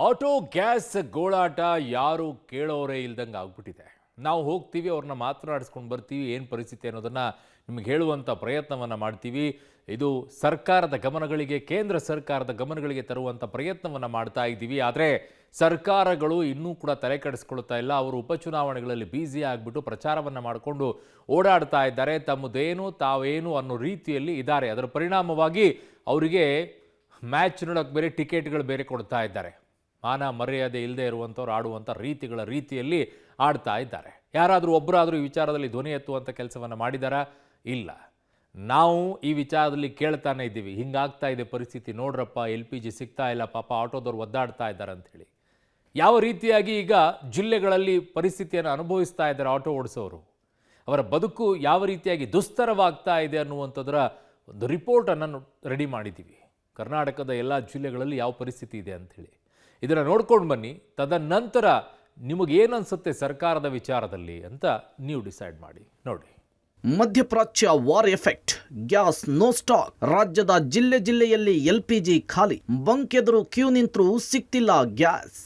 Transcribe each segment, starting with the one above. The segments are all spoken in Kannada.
ಆಟೋ ಗ್ಯಾಸ್ ಗೋಳಾಟ ಯಾರು ಕೇಳೋರೇ ಇಲ್ದಂಗೆ ಆಗ್ಬಿಟ್ಟಿದೆ. ನಾವು ಹೋಗ್ತೀವಿ, ಅವ್ರನ್ನ ಮಾತನಾಡಿಸ್ಕೊಂಡು ಬರ್ತೀವಿ, ಏನು ಪರಿಸ್ಥಿತಿ ಅನ್ನೋದನ್ನು ನಿಮಗೆ ಹೇಳುವಂಥ ಪ್ರಯತ್ನವನ್ನು ಮಾಡ್ತೀವಿ. ಇದು ಸರ್ಕಾರದ ಗಮನಗಳಿಗೆ, ಕೇಂದ್ರ ಸರ್ಕಾರದ ಗಮನಗಳಿಗೆ ತರುವಂಥ ಪ್ರಯತ್ನವನ್ನು ಮಾಡ್ತಾ ಇದ್ದೀವಿ. ಆದರೆ ಸರ್ಕಾರಗಳು ಇನ್ನೂ ಕೂಡ ತಲೆ ಕೆಡಿಸ್ಕೊಳ್ತಾ ಇಲ್ಲ. ಅವರು ಉಪಚುನಾವಣೆಗಳಲ್ಲಿ ಬ್ಯುಸಿ ಆಗಿಬಿಟ್ಟು ಪ್ರಚಾರವನ್ನು ಮಾಡಿಕೊಂಡು ಓಡಾಡ್ತಾ ಇದ್ದಾರೆ. ತಮ್ಮದೇನು ತಾವೇನು ಅನ್ನೋ ರೀತಿಯಲ್ಲಿ ಇದ್ದಾರೆ. ಅದರ ಪರಿಣಾಮವಾಗಿ ಅವರಿಗೆ ಮ್ಯಾಚ್ ನೋಡೋಕ್ಕೆ ಬೇರೆ ಟಿಕೆಟ್ಗಳು ಬೇರೆ ಕೊಡ್ತಾ ಇದ್ದಾರೆ. ಮಾನ ಮರ್ಯಾದೆ ಇಲ್ಲದೆ ಇರುವಂಥವ್ರು ಆಡುವಂಥ ರೀತಿಯಲ್ಲಿ ಆಡ್ತಾ ಇದ್ದಾರೆ. ಯಾರಾದರೂ ಒಬ್ಬರಾದರೂ ಈ ವಿಚಾರದಲ್ಲಿ ಧ್ವನಿ ಎತ್ತುವಂಥ ಕೆಲಸವನ್ನು ಮಾಡಿದಾರಾ? ಇಲ್ಲ. ನಾವು ಈ ವಿಚಾರದಲ್ಲಿ ಕೇಳ್ತಾನೆ ಇದ್ದೀವಿ, ಹಿಂಗಾಗ್ತಾ ಇದೆ ಪರಿಸ್ಥಿತಿ, ನೋಡ್ರಪ್ಪ LPG ಸಿಗ್ತಾ ಇಲ್ಲ, ಪಾಪ ಆಟೋದವ್ರು ಒದ್ದಾಡ್ತಾ ಇದ್ದಾರೆ ಅಂಥೇಳಿ. ಯಾವ ರೀತಿಯಾಗಿ ಈಗ ಜಿಲ್ಲೆಗಳಲ್ಲಿ ಪರಿಸ್ಥಿತಿಯನ್ನು ಅನುಭವಿಸ್ತಾ ಇದ್ದಾರೆ ಆಟೋ ಓಡಿಸೋರು, ಅವರ ಬದುಕು ಯಾವ ರೀತಿಯಾಗಿ ದುಸ್ತರವಾಗ್ತಾ ಇದೆ ಅನ್ನುವಂಥದ್ರ ಒಂದು ರಿಪೋರ್ಟನ್ನು ರೆಡಿ ಮಾಡಿದ್ದೀವಿ. ಕರ್ನಾಟಕದ ಎಲ್ಲ ಜಿಲ್ಲೆಗಳಲ್ಲಿ ಯಾವ ಪರಿಸ್ಥಿತಿ ಇದೆ ಅಂಥೇಳಿ ಇದನ್ನು ನೋಡ್ಕೊಂಡು ಬನ್ನಿ. ತದನಂತರ ನಿಮಗೇನನ್ಸುತ್ತೆ ಸರ್ಕಾರದ ವಿಚಾರದಲ್ಲಿ ಅಂತ ನೀವು ಡಿಸೈಡ್ ಮಾಡಿ. ನೋಡಿ. ಮಧ್ಯಪ್ರಾಚ್ಯ war effect, gas no stock. ರಾಜ್ಯದ ಜಿಲ್ಲೆಯಲ್ಲಿ LPG ಖಾಲಿ, ಬಂಕ್ ಎದುರು ಕ್ಯೂ ನಿಂತರೂ ಸಿಗ್ತಿಲ್ಲ ಗ್ಯಾಸ್.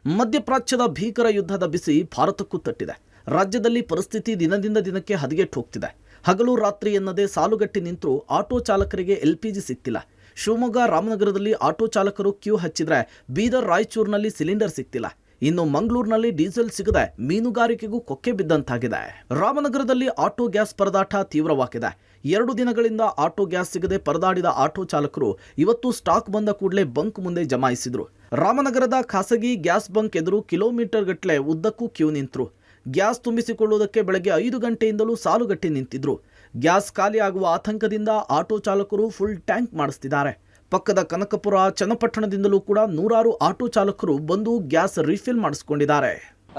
ಮಧ್ಯಪ್ರಾಚ್ಯದ ಭೀಕರ ಯುದ್ಧದ ಬಿಸಿ ಭಾರತಕ್ಕೂ ತಟ್ಟಿದೆ. ರಾಜ್ಯದಲ್ಲಿ ಪರಿಸ್ಥಿತಿ ದಿನದಿಂದ ದಿನಕ್ಕೆ ಹದಗೆಟ್ಟು ಹೋಗ್ತಿದೆ. ಹಗಲು ರಾತ್ರಿ ಎನ್ನದೇ ಸಾಲುಗಟ್ಟಿ ನಿಂತರೂ ಆಟೋ ಚಾಲಕರಿಗೆ LPG ಸಿಗ್ತಿಲ್ಲ. ಶಿವಮೊಗ್ಗ, ರಾಮನಗರದಲ್ಲಿ ಆಟೋ ಚಾಲಕರು ಕ್ಯೂ ಹಚ್ಚಿದ್ರೆ ಬೀದರ್, ರಾಯಚೂರಿನಲ್ಲಿ ಸಿಲಿಂಡರ್ ಸಿಗ್ತಿಲ್ಲ. ಇನ್ನು ಮಂಗಳೂರಿನಲ್ಲಿ ಡೀಸೆಲ್ ಸಿಗದೆ ಮೀನುಗಾರಿಕೆಗೂ ಕೊಕ್ಕೆ ಬಿದ್ದಂತಾಗಿದೆ. ರಾಮನಗರದಲ್ಲಿ ಆಟೋ ಗ್ಯಾಸ್ ಪರದಾಟ ತೀವ್ರವಾಗಿದೆ. 2 ದಿನಗಳಿಂದ ಆಟೋ ಗ್ಯಾಸ್ ಸಿಗದೆ ಪರದಾಡಿದ ಆಟೋ ಚಾಲಕರು ಇವತ್ತು ಸ್ಟಾಕ್ ಬಂದ ಕೂಡಲೇ ಬಂಕ್ ಮುಂದೆ ಜಮಾಯಿಸಿದ್ರು. ರಾಮನಗರದ ಖಾಸಗಿ ಗ್ಯಾಸ್ ಬಂಕ್ ಎದುರು ಕಿಲೋಮೀಟರ್ ಗಟ್ಟಲೆ ಉದ್ದಕ್ಕೂ ಕ್ಯೂ ನಿಂತರು. ಗ್ಯಾಸ್ ತುಂಬಿಸಿಕೊಳ್ಳುವುದಕ್ಕೆ ಬೆಳಗ್ಗೆ 5 ಗಂಟೆಯಿಂದಲೂ ಸಾಲುಗಟ್ಟಿ ನಿಂತಿದ್ರು. ಗ್ಯಾಸ್ ಖಾಲಿ ಆಗುವ ಆತಂಕದಿಂದ ಆಟೋ ಚಾಲಕರು ಫುಲ್ ಟ್ಯಾಂಕ್ ಮಾಡಿಸ್ತಿದ್ದಾರೆ. ಪಕ್ಕದ ಕನಕಪುರ, ಚನ್ನಪಟ್ಟಣದಿಂದಲೂ ಕೂಡ ನೂರಾರು ಆಟೋ ಚಾಲಕರು ಬಂದು ಗ್ಯಾಸ್ ರೀಫಿಲ್ ಮಾಡಿಸ್ಕೊಂಡಿದ್ದಾರೆ.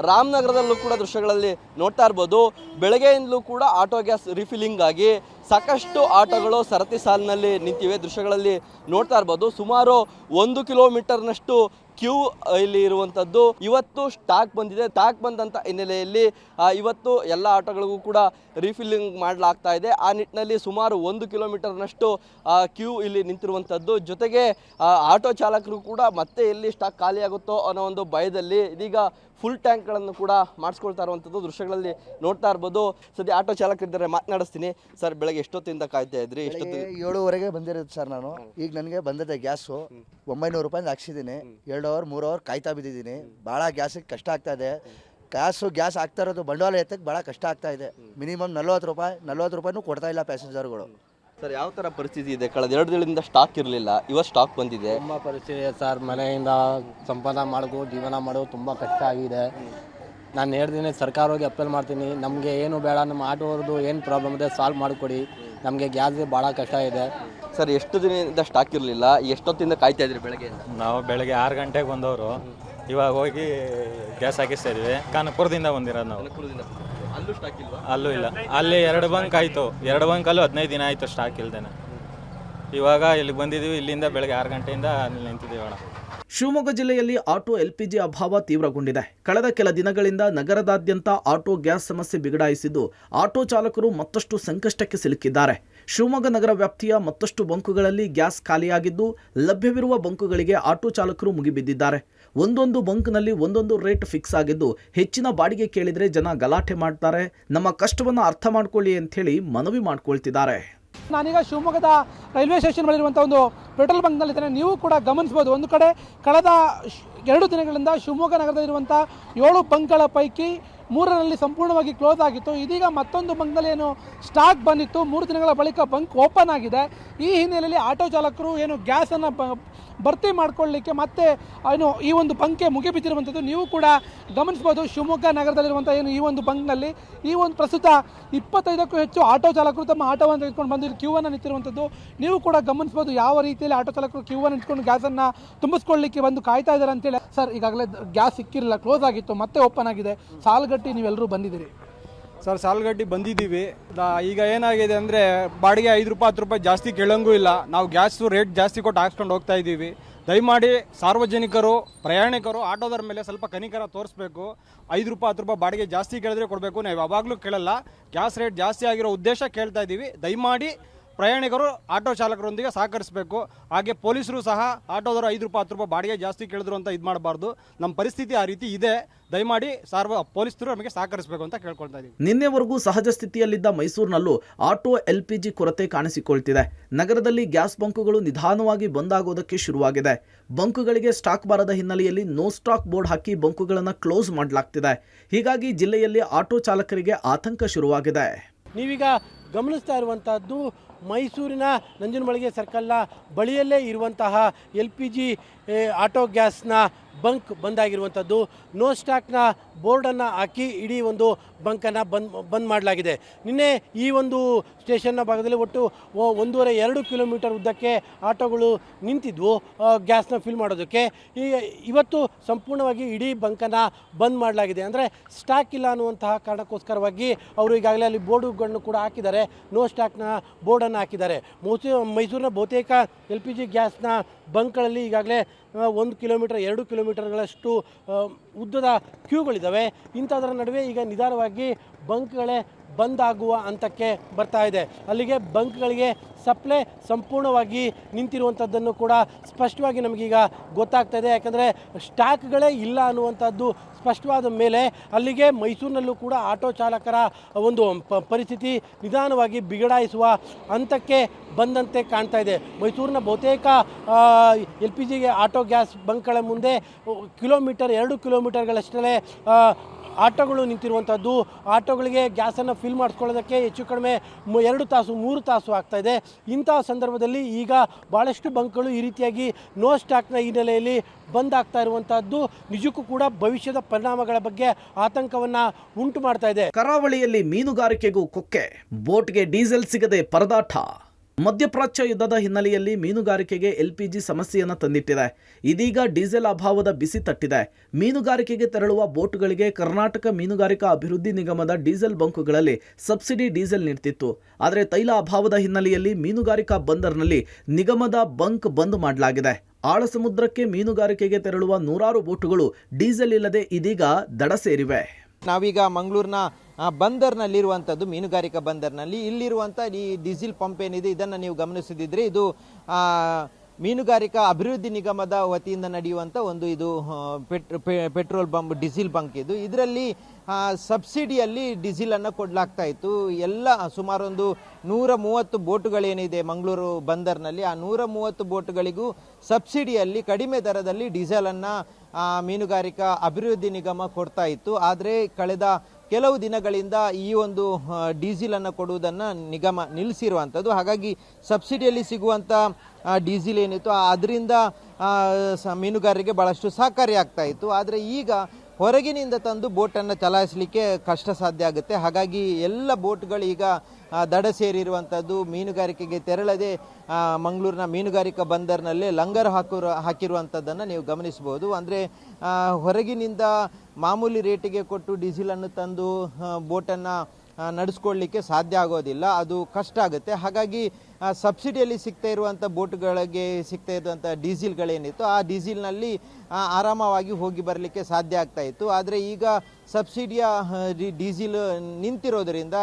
ರಾಮನಗರದಲ್ಲೂ ಕೂಡ ದೃಶ್ಯಗಳಲ್ಲಿ ನೋಡ್ತಾ ಇರ್ಬೋದು. ಬೆಳಗ್ಗೆಯಿಂದಲೂ ಕೂಡ ಆಟೋ ಗ್ಯಾಸ್ ರಿಫಿಲ್ಲಿಂಗ್ ಆಗಿ ಸಾಕಷ್ಟು ಆಟೋಗಳು ಸರತಿ ಸಾಲಿನಲ್ಲಿ ನಿಂತಿವೆ. ದೃಶ್ಯಗಳಲ್ಲಿ ನೋಡ್ತಾ ಇರ್ಬೋದು. ಸುಮಾರು 1 ಕಿಲೋಮೀಟರ್ನಷ್ಟು ಕ್ಯೂ ಇಲ್ಲಿ ಇರುವಂಥದ್ದು. ಇವತ್ತು ಸ್ಟಾಕ್ ಬಂದಿದೆ. ಸ್ಟಾಕ್ ಬಂದಂಥ ಹಿನ್ನೆಲೆಯಲ್ಲಿ ಇವತ್ತು ಎಲ್ಲ ಆಟೋಗಳಿಗೂ ಕೂಡ ರೀಫಿಲ್ಲಿಂಗ್ ಮಾಡಲಾಗ್ತಾ ಇದೆ. ಆ ನಿಟ್ಟಿನಲ್ಲಿ ಸುಮಾರು 1 ಕಿಲೋಮೀಟರ್ನಷ್ಟು ಕ್ಯೂ ಇಲ್ಲಿ ನಿಂತಿರುವಂಥದ್ದು. ಜೊತೆಗೆ ಆಟೋ ಚಾಲಕರು ಕೂಡ ಮತ್ತೆ ಎಲ್ಲಿ ಸ್ಟಾಕ್ ಖಾಲಿ ಆಗುತ್ತೋ ಅನ್ನೋ ಒಂದು ಭಯದಲ್ಲಿ ಇದೀಗ ಫುಲ್ ಟ್ಯಾಂಕ್ಗಳನ್ನು ಕೂಡ ಮಾಡಿಸ್ಕೊಳ್ತಾ ಇರುವಂಥದ್ದು ದೃಶ್ಯಗಳಲ್ಲಿ ನೋಡ್ತಾ ಇರ್ಬೋದು. ಸದ್ಯ ಆಟೋ ಚಾಲಕರಿದ್ದಾರೆ, ಮಾತನಾಡಿಸ್ತೀನಿ. ಸರ್, ಬೆಳಗ್ಗೆ ಎಷ್ಟೊತ್ತಿಂದ ಕಾಯ್ತಾ ಇದ್ರಿ? 7:30 ಬಂದಿರೋದು ಸರ್. ನಾನು ಈಗ ನನಗೆ ಬಂದಿದೆ ಗ್ಯಾಸು 900 ರೂಪಾಯಿಂದ ಹಾಕ್ಸಿದ್ದೀನಿ. 2 ಅವರ್ 3 ಅವರ್ ಕಾಯ್ತಾ ಬಿದ್ದಿದ್ದೀನಿ. ಭಾಳ ಗ್ಯಾಸಿಗೆ ಕಷ್ಟ ಆಗ್ತಾ ಇದೆ. ಗ್ಯಾಸ್ ಆಗ್ತಾ ಇರೋದು ಬಂಡವಾಳ ಎತ್ತಕ್ಕೆ ಭಾಳ ಕಷ್ಟ ಆಗ್ತಾ ಇದೆ. ಮಿನಿಮಮ್ 40 ರೂಪಾಯಿನೂ ಕೊಡ್ತಾ ಇಲ್ಲ ಪ್ಯಾಸೆಂಜರ್ಗಳು. ಸರ್, ಯಾವ ಥರ ಪರಿಸ್ಥಿತಿ ಇದೆ? ಕಳೆದ 2 ದಿನದಿಂದ ಸ್ಟಾಕ್ ಇರಲಿಲ್ಲ, ಇವತ್ತು ಸ್ಟಾಕ್ ಬಂದಿದೆ. ತುಂಬ ಪರಿಸ್ಥಿತಿ ಇದೆ ಸರ್. ಮನೆಯಿಂದ ಸಂಪಾದನೆ ಮಾಡೋದು, ಜೀವನ ಮಾಡೋದು ತುಂಬ ಕಷ್ಟ ಆಗಿದೆ. ನಾನು 2 ದಿನ ಸರ್ಕಾರವಾಗಿ ಅಪೀಲ್ ಮಾಡ್ತೀನಿ, ನಮಗೆ ಏನು ಬೇಡ, ನಮ್ಮ ಆಟೋವ್ರದ್ದು ಏನು ಪ್ರಾಬ್ಲಮ್ ಇದೆ ಸಾಲ್ವ್ ಮಾಡಿಕೊಡಿ. ನಮಗೆ ಗ್ಯಾಸ್ ಭಾಳ ಕಷ್ಟ ಇದೆ. ಸರ್, ಎಷ್ಟು ದಿನದಿಂದ ಸ್ಟಾಕ್ ಇರಲಿಲ್ಲ? ಎಷ್ಟೊತ್ತಿಂದ ಕಾಯ್ತಾ ಇದ್ರಿ ಬೆಳಗ್ಗೆಯಿಂದ? ನಾವು ಬೆಳಗ್ಗೆ 6 ಗಂಟೆಗೆ ಬಂದವರು, ಇವಾಗ ಹೋಗಿ ಗ್ಯಾಸ್ ಹಾಕಿಸ್ತಾ ಇದ್ವಿ. ಕನಕಪುರದಿಂದ ಬಂದಿರೋದು ನಾವು. ಅಲ್ಲೂ ಸ್ಟಾಕ್ ಇಲ್ವಾ? ಅಲ್ಲೂ ಇಲ್ಲ. ಅಲ್ಲಿ 2 ಬಂಕ್ ಆಯಿತು. 2 ಬಂಕಲ್ಲೂ 15 ದಿನ ಆಯಿತು ಸ್ಟಾಕ್ ಇಲ್ದೇನೆ. ಇವಾಗ ಇಲ್ಲಿಗೆ ಬಂದಿದ್ದೀವಿ. ಇಲ್ಲಿಂದ ಬೆಳಗ್ಗೆ 6 ಗಂಟೆಯಿಂದ ಅಲ್ಲಿ ನಿಂತಿದ್ದೀವಿ ಅಣ್ಣ. ಶಿವಮೊಗ್ಗ ಜಿಲ್ಲೆಯಲ್ಲಿ ಆಟೋ LPG ಅಭಾವ ತೀವ್ರಗೊಂಡಿದೆ. ಕಳೆದ ಕೆಲ ದಿನಗಳಿಂದ ನಗರದಾದ್ಯಂತ ಆಟೋ ಗ್ಯಾಸ್ ಸಮಸ್ಯೆ ಬಿಗಡಾಯಿಸಿದ್ದು ಆಟೋ ಚಾಲಕರು ಮತ್ತಷ್ಟು ಸಂಕಷ್ಟಕ್ಕೆ ಸಿಲುಕಿದ್ದಾರೆ. ಶಿವಮೊಗ್ಗ ನಗರ ವ್ಯಾಪ್ತಿಯ ಮತ್ತಷ್ಟು ಬಂಕುಗಳಲ್ಲಿ ಗ್ಯಾಸ್ ಖಾಲಿಯಾಗಿದ್ದು ಲಭ್ಯವಿರುವ ಬಂಕುಗಳಿಗೆ ಆಟೋ ಚಾಲಕರು ಮುಗಿಬಿದ್ದಿದ್ದಾರೆ. ಒಂದೊಂದು ಬಂಕ್ನಲ್ಲಿ ಒಂದೊಂದು ರೇಟ್ ಫಿಕ್ಸ್ ಆಗಿದ್ದು ಹೆಚ್ಚಿನ ಬಾಡಿಗೆ ಕೇಳಿದರೆ ಜನ ಗಲಾಟೆ ಮಾಡ್ತಾರೆ. ನಮ್ಮ ಕಷ್ಟವನ್ನು ಅರ್ಥ ಮಾಡ್ಕೊಳ್ಳಿ ಅಂಥೇಳಿ ಮನವಿ ಮಾಡ್ಕೊಳ್ತಿದ್ದಾರೆ. ನಾನೀಗ ಶಿವಮೊಗ್ಗದ ರೈಲ್ವೆ ಸ್ಟೇಷನ್ ಬಳಿರುವಂಥ ಒಂದು ಪೆಟ್ರೋಲ್ ಬಂಕ್ನಲ್ಲಿದ್ದೇನೆ. ನೀವು ಕೂಡ ಗಮನಿಸ್ಬೋದು, ಒಂದು ಕಡೆ ಕಳೆದ 2 ದಿನಗಳಿಂದ ಶಿವಮೊಗ್ಗ ನಗರದಲ್ಲಿರುವಂಥ 7 ಬಂಕ್ಗಳ ಪೈಕಿ 3ರಲ್ಲಿ ಸಂಪೂರ್ಣವಾಗಿ ಕ್ಲೋಸ್ ಆಗಿತ್ತು. ಇದೀಗ ಮತ್ತೊಂದು ಬಂಕ್ನಲ್ಲಿ ಏನು ಸ್ಟಾಕ್ ಬಂದಿತ್ತು, 3 ದಿನಗಳ ಬಳಿಕ ಬಂಕ್ ಓಪನ್ ಆಗಿದೆ. ಈ ಹಿನ್ನೆಲೆಯಲ್ಲಿ ಆಟೋ ಚಾಲಕರು ಏನು ಗ್ಯಾಸನ್ನು ಭರ್ತಿ ಮಾಡ್ಕೊಳ್ಳಿಕ್ಕೆ ಮತ್ತೆ ಏನು ಈ ಒಂದು ಬಂಕ್ಗೆ ಮುಗಿಬಿದ್ದಿರುವಂಥದ್ದು ನೀವು ಕೂಡ ಗಮನಿಸ್ಬೋದು. ಶಿವಮೊಗ್ಗ ನಗರದಲ್ಲಿರುವಂಥ ಏನು ಈ ಒಂದು ಬಂಕ್ನಲ್ಲಿ ಈ ಒಂದು ಪ್ರಸ್ತುತ 25ಕ್ಕೂ ಹೆಚ್ಚು ಆಟೋ ಚಾಲಕರು ತಮ್ಮ ಆಟೋವನ್ನು ತೆಗೆದುಕೊಂಡು ಬಂದು ಕ್ಯೂವನ್ನು ನಿಂತಿರುವಂಥದ್ದು ನೀವು ಕೂಡ ಗಮನಿಸ್ಬೋದು. ಯಾವ ರೀತಿಯಲ್ಲಿ ಆಟೋ ಚಾಲಕರು ಕ್ಯೂವನ್ನು ನಿಂತ್ಕೊಂಡು ಗ್ಯಾಸನ್ನು ತುಂಬಿಸ್ಕೊಳ್ಳಿಕ್ಕೆ ಬಂದು ಕಾಯ್ತಾ ಇದ್ದಾರೆ ಅಂತೇಳಿ. ಸರ್, ಈಗಾಗಲೇ ಗ್ಯಾಸ್ ಸಿಕ್ಕಿರಲಿಲ್ಲ, ಕ್ಲೋಸ್ ಆಗಿತ್ತು, ಮತ್ತೆ ಓಪನ್ ಆಗಿದೆ. ಸಾಲುಗಟ್ಟಿ ನೀವೆಲ್ಲರೂ ಬಂದಿದ್ದೀರಿ. ಸರ್, ಸಾಲುಗಟ್ಟಿ ಬಂದಿದ್ದೀವಿ. ಈಗ ಏನಾಗಿದೆ ಅಂದರೆ ಬಾಡಿಗೆ 5 ರೂಪಾಯಿ 10 ರೂಪಾಯಿ ಜಾಸ್ತಿ ಕೇಳಂಗೂ ಇಲ್ಲ. ನಾವು ಗ್ಯಾಸು ರೇಟ್ ಜಾಸ್ತಿ ಕೊಟ್ಟು ಹಾಕ್ಸ್ಕೊಂಡು ಹೋಗ್ತಾ ಇದ್ದೀವಿ. ದಯಮಾಡಿ ಸಾರ್ವಜನಿಕರು, ಪ್ರಯಾಣಿಕರು ಆಟೋದರ ಮೇಲೆ ಸ್ವಲ್ಪ ಕನಿಕರ ತೋರಿಸ್ಬೇಕು. 5 ರೂಪಾಯಿ 10 ರೂಪಾಯಿ ಬಾಡಿಗೆ ಜಾಸ್ತಿ ಕೇಳಿದ್ರೆ ಕೊಡಬೇಕು. ನಾವು ಯಾವಾಗಲೂ ಕೇಳಲ್ಲ. ಗ್ಯಾಸ್ ರೇಟ್ ಜಾಸ್ತಿ ಆಗಿರೋ ಉದ್ದೇಶ ಕೇಳ್ತಾ ಇದ್ದೀವಿ. ದಯಮಾಡಿ ಪ್ರಯಾಣಿಕರು ಆಟೋ ಚಾಲಕರೊಂದಿಗೆ ಸಹಕರಿಸಬೇಕು. ಹಾಗೆ ಪೊಲೀಸರು ಸಹ ಆಟೋದವರು 5 ರೂಪಾಯಿ 10 ರೂಪಾಯಿ ಬಾಡಿಗೆ ಜಾಸ್ತಿ ಕೇಳಿದ್ರು ಅಂತ ಇದು ಮಾಡಬಾರ್ದು. ನಮ್ಮ ಪರಿಸ್ಥಿತಿ ಆ ರೀತಿ ಇದೆ. ದಯಮಾಡಿ ಪೊಲೀಸರು ನಮಗೆ ಸಹಕರಿಸಬೇಕು ಅಂತ ಕೇಳ್ಕೊಳ್ತಾ ಇದ್ದೀವಿ. ನಿನ್ನೆವರೆಗೂ ಸಹಜ ಸ್ಥಿತಿಯಲ್ಲಿದ್ದ ಮೈಸೂರಿನಲ್ಲೂ ಆಟೋ LPG ಕೊರತೆ ಕಾಣಿಸಿಕೊಳ್ತಿದೆ. ನಗರದಲ್ಲಿ ಗ್ಯಾಸ್ ಬಂಕುಗಳು ನಿಧಾನವಾಗಿ ಬಂದ್ ಆಗೋದಕ್ಕೆ ಶುರುವಾಗಿದೆ. ಬಂಕುಗಳಿಗೆ ಸ್ಟಾಕ್ ಬಾರದ ಹಿನ್ನೆಲೆಯಲ್ಲಿ ನೋ ಸ್ಟಾಕ್ ಬೋರ್ಡ್ ಹಾಕಿ ಬಂಕುಗಳನ್ನು ಕ್ಲೋಸ್ ಮಾಡಲಾಗ್ತಿದೆ. ಹೀಗಾಗಿ ಜಿಲ್ಲೆಯಲ್ಲಿ ಆಟೋ ಚಾಲಕರಿಗೆ ಆತಂಕ ಶುರುವಾಗಿದೆ. ನೀವೀಗ ಗಮನಿಸ್ತಾ ಇರುವಂತಹದ್ದು ಮೈಸೂರಿನ ನಂಜನಮಳಿಗೆ ಸರ್ಕಲ್ನ ಬಳಿಯಲ್ಲೇ ಇರುವಂತಹ LPG ಆಟೋ ಗ್ಯಾಸ್ನ ಬಂಕ್ ಬಂದಾಗಿರುವಂಥದ್ದು. ನೋ ಸ್ಟಾಕ್ನ ಬೋರ್ಡನ್ನು ಹಾಕಿ ಇಡೀ ಒಂದು ಬಂಕನ್ನು ಬಂದ್ ಮಾಡಲಾಗಿದೆ. ನಿನ್ನೆ ಈ ಒಂದು ಸ್ಟೇಷನ್ನ ಭಾಗದಲ್ಲಿ ಒಟ್ಟು 1.5-2 ಕಿಲೋಮೀಟರ್ ಉದ್ದಕ್ಕೆ ಆಟೋಗಳು ನಿಂತಿದ್ವು ಗ್ಯಾಸ್ನ ಫಿಲ್ ಮಾಡೋದಕ್ಕೆ. ಇವತ್ತು ಸಂಪೂರ್ಣವಾಗಿ ಇಡೀ ಬಂಕನ್ನು ಬಂದ್ ಮಾಡಲಾಗಿದೆ. ಅಂದರೆ ಸ್ಟಾಕ್ ಇಲ್ಲ ಅನ್ನುವಂತಹ ಕಾರಣಕ್ಕೋಸ್ಕರವಾಗಿ ಅವರು ಈಗಾಗಲೇ ಅಲ್ಲಿ ಬೋರ್ಡುಗಳನ್ನು ಕೂಡ ಹಾಕಿದ್ದಾರೆ. ನೋ ಸ್ಟಾಕ್ನ ಬೋರ್ಡನ್ನು ಹಾಕಿದ್ದಾರೆ. ಮೈಸೂರಿನ ಬಹುತೇಕ LPG ಗ್ಯಾಸ್ನ ಬಂಕ್ಗಳಲ್ಲಿ ಈಗಾಗಲೇ 1 ಕಿಲೋಮೀಟರ್ 2 ಕಿಲೋಮೀಟರ್ಗಳಷ್ಟು ಉದ್ದದ ಕ್ಯೂಗಳಿದ್ದಾವೆ. ಇಂಥದ್ರ ನಡುವೆ ಈಗ ನಿಧಾನವಾಗಿ ಬಂಕ್ಗಳೇ ಬಂದ್ ಆಗುವ ಹಂತಕ್ಕೆ ಬರ್ತಾ ಇದೆ. ಅಲ್ಲಿಗೆ ಬಂಕ್ಗಳಿಗೆ ಸಪ್ಲೈ ಸಂಪೂರ್ಣವಾಗಿ ನಿಂತಿರುವಂಥದ್ದನ್ನು ಕೂಡ ಸ್ಪಷ್ಟವಾಗಿ ನಮಗೀಗ ಗೊತ್ತಾಗ್ತಾ ಇದೆ. ಯಾಕಂದರೆ ಸ್ಟಾಕ್ಗಳೇ ಇಲ್ಲ ಅನ್ನುವಂಥದ್ದು ಸ್ಪಷ್ಟವಾದ ಮೇಲೆ ಅಲ್ಲಿಗೆ ಮೈಸೂರಿನಲ್ಲೂ ಕೂಡ ಆಟೋ ಚಾಲಕರ ಒಂದು ಪರಿಸ್ಥಿತಿ ನಿಧಾನವಾಗಿ ಬಿಗಡಾಯಿಸುವ ಹಂತಕ್ಕೆ ಬಂದಂತೆ ಕಾಣ್ತಾ ಇದೆ. ಮೈಸೂರಿನ ಬಹುತೇಕ LPG ಆಟೋ ಗ್ಯಾಸ್ ಬಂಕ್ಗಳ ಮುಂದೆ 2 ಕಿಲೋಮೀಟರ್ಗಳಷ್ಟೇ ಆಟೋಗಳು ನಿಂತಿರುವಂಥದ್ದು. ಆಟೋಗಳಿಗೆ ಗ್ಯಾಸನ್ನು ಫಿಲ್ ಮಾಡಿಸ್ಕೊಳ್ಳೋದಕ್ಕೆ ಹೆಚ್ಚು ಕಡಿಮೆ 2 ತಾಸು 3 ತಾಸು ಆಗ್ತಾ ಇದೆ. ಇಂತಹ ಸಂದರ್ಭದಲ್ಲಿ ಈಗ ಭಾಳಷ್ಟು ಬಂಕ್ಗಳು ಈ ರೀತಿಯಾಗಿ ನೋ ಸ್ಟಾಕ್ನ ಹಿನ್ನೆಲೆಯಲ್ಲಿ ಬಂದ್ ಆಗ್ತಾ ಇರುವಂತಹದ್ದು ನಿಜಕ್ಕೂ ಕೂಡ ಭವಿಷ್ಯದ ಪರಿಣಾಮಗಳ ಬಗ್ಗೆ ಆತಂಕವನ್ನ ಉಂಟು ಮಾಡ್ತಾ ಇದೆ. ಕರಾವಳಿಯಲ್ಲಿ ಮೀನುಗಾರಿಕೆಗೂ ಕೊಕ್ಕೆ, ಬೋಟ್ಗೆ ಡೀಸೆಲ್ ಸಿಗದೆ ಪರದಾಟ. ಮಧ್ಯಪ್ರಾಚ್ಯ ಯುದ್ಧದ ಹಿನ್ನೆಲೆಯಲ್ಲಿ ಮೀನುಗಾರಿಕೆಗೆ LPG ಸಮಸ್ಯೆಯನ್ನು ತಂದಿಟ್ಟಿದೆ. ಇದೀಗ ಡೀಸೆಲ್ ಅಭಾವದ ಬಿಸಿ ತಟ್ಟಿದೆ. ಮೀನುಗಾರಿಕೆಗೆ ತೆರಳುವ ಬೋಟ್ಗಳಿಗೆ ಕರ್ನಾಟಕ ಮೀನುಗಾರಿಕಾ ಅಭಿವೃದ್ಧಿ ನಿಗಮದ ಡೀಸೆಲ್ ಬಂಕುಗಳಲ್ಲಿ ಸಬ್ಸಿಡಿ ಡೀಸೆಲ್ ನೀಡ್ತಿತ್ತು. ಆದರೆ ತೈಲ ಅಭಾವದ ಹಿನ್ನೆಲೆಯಲ್ಲಿ ಮೀನುಗಾರಿಕಾ ಬಂದರ್ನಲ್ಲಿ ನಿಗಮದ ಬಂಕ್ ಬಂದ್ ಮಾಡಲಾಗಿದೆ. ಆಳ ಸಮುದ್ರಕ್ಕೆ ಮೀನುಗಾರಿಕೆಗೆ ತೆರಳುವ 100 ಬೋಟುಗಳು ಡೀಸೆಲ್ ಇಲ್ಲದೆ ಇದೀಗ ದಡ ಸೇರಿವೆ. ನಾವೀಗ ಮಂಗಳೂರಿನ ಬಂದರ್ನಲ್ಲಿರುವಂಥದ್ದು, ಮೀನುಗಾರಿಕಾ ಬಂದರ್ನಲ್ಲಿ ಇಲ್ಲಿರುವಂಥ ಈ ಡೀಸೆಲ್ ಪಂಪ್ ಏನಿದೆ ಇದನ್ನು ನೀವು ಗಮನಿಸಿದ್ರೆ ಇದು ಮೀನುಗಾರಿಕಾ ಅಭಿವೃದ್ಧಿ ನಿಗಮದ ವತಿಯಿಂದ ನಡೆಯುವಂಥ ಒಂದು ಇದು ಪೆಟ್ರೋಲ್ ಬಂಕ್ ಡೀಸೆಲ್ ಬಂಕ್ ಇದು. ಇದರಲ್ಲಿ ಸಬ್ಸಿಡಿಯಲ್ಲಿ ಡೀಸೆಲನ್ನು ಕೊಡಲಾಗ್ತಾ ಇತ್ತು. ಎಲ್ಲ ಸುಮಾರೊಂದು 130 ಬೋಟುಗಳೇನಿದೆ ಮಂಗಳೂರು ಬಂದರ್ನಲ್ಲಿ, ಆ 130 ಬೋಟುಗಳಿಗೂ ಸಬ್ಸಿಡಿಯಲ್ಲಿ ಕಡಿಮೆ ದರದಲ್ಲಿ ಡೀಸೆಲನ್ನು ಮೀನುಗಾರಿಕಾ ಅಭಿವೃದ್ಧಿ ನಿಗಮ ಕೊಡ್ತಾ ಇತ್ತು. ಆದರೆ ಕಳೆದ ಕೆಲವು ದಿನಗಳಿಂದ ಈ ಒಂದು ಡೀಸೆಲನ್ನು ಕೊಡುವುದನ್ನು ನಿಗಮ ನಿಲ್ಲಿಸಿರುವಂಥದ್ದು. ಹಾಗಾಗಿ ಸಬ್ಸಿಡಿಯಲ್ಲಿ ಸಿಗುವಂಥ ಡೀಸೆಲ್ ಏನಿತ್ತು ಅದರಿಂದ ಮೀನುಗಾರರಿಗೆ ಭಾಳಷ್ಟು ಸಹಕಾರಿಯಾಗ್ತಾ ಇತ್ತು. ಆದರೆ ಈಗ ಹೊರಗಿನಿಂದ ತಂದು ಬೋಟನ್ನು ಚಲಾಯಿಸಲಿಕ್ಕೆ ಕಷ್ಟ ಸಾಧ್ಯ ಆಗುತ್ತೆ. ಹಾಗಾಗಿ ಎಲ್ಲ ಬೋಟ್ಗಳು ಈಗ ದಡ ಸೇರಿರುವಂಥದ್ದು. ಮೀನುಗಾರಿಕೆಗೆ ತೆರಳದೆ ಮಂಗಳೂರಿನ ಮೀನುಗಾರಿಕಾ ಬಂದರ್ನಲ್ಲೇ ಲಂಗರ್ ಹಾಕಿರುವಂಥದ್ದನ್ನು ನೀವು ಗಮನಿಸ್ಬೋದು. ಅಂದರೆ ಹೊರಗಿನಿಂದ ಮಾಮೂಲಿ ರೇಟಿಗೆ ಕೊಟ್ಟು ಡೀಸೆಲನ್ನು ತಂದು ಬೋಟನ್ನು ನಡೆಸ್ಕೊಳ್ಳಿಕ್ಕೆ ಸಾಧ್ಯ ಆಗೋದಿಲ್ಲ, ಅದು ಕಷ್ಟ ಆಗುತ್ತೆ. ಹಾಗಾಗಿ ಸಬ್ಸಿಡಿಯಲ್ಲಿ ಸಿಗ್ತಾ ಇರುವಂಥ ಬೋಟ್ಗಳಿಗೆ ಸಿಗ್ತಾ ಇರುವಂಥ ಡೀಸೆಲ್ಗಳೇನಿತ್ತು ಆ ಡೀಸೆಲ್ನಲ್ಲಿ ಆರಾಮವಾಗಿ ಹೋಗಿ ಬರಲಿಕ್ಕೆ ಸಾಧ್ಯ ಆಗ್ತಾ ಇತ್ತು. ಆದರೆ ಈಗ ಸಬ್ಸಿಡಿಯ ಡೀಸೆಲ್ ನಿಂತಿರೋದ್ರಿಂದ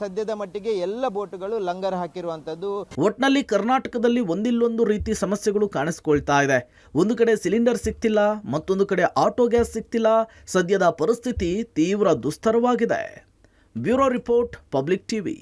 ಸದ್ಯದ ಮಟ್ಟಿಗೆ ಎಲ್ಲ ಬೋಟ್ಗಳು ಲಂಗರ್ ಹಾಕಿರುವಂಥದ್ದು. ಒಟ್ನಲ್ಲಿ ಕರ್ನಾಟಕದಲ್ಲಿ ಒಂದಿಲ್ಲೊಂದು ರೀತಿ ಸಮಸ್ಯೆಗಳು ಕಾಣಿಸ್ಕೊಳ್ತಾ ಇದೆ. ಒಂದು ಕಡೆ ಸಿಲಿಂಡರ್ ಸಿಗ್ತಿಲ್ಲ, ಮತ್ತೊಂದು ಕಡೆ ಆಟೋ ಗ್ಯಾಸ್ ಸಿಗ್ತಿಲ್ಲ. ಸದ್ಯದ ಪರಿಸ್ಥಿತಿ ತೀವ್ರ ದುಸ್ತರವಾಗಿದೆ. Bureau report, public TV.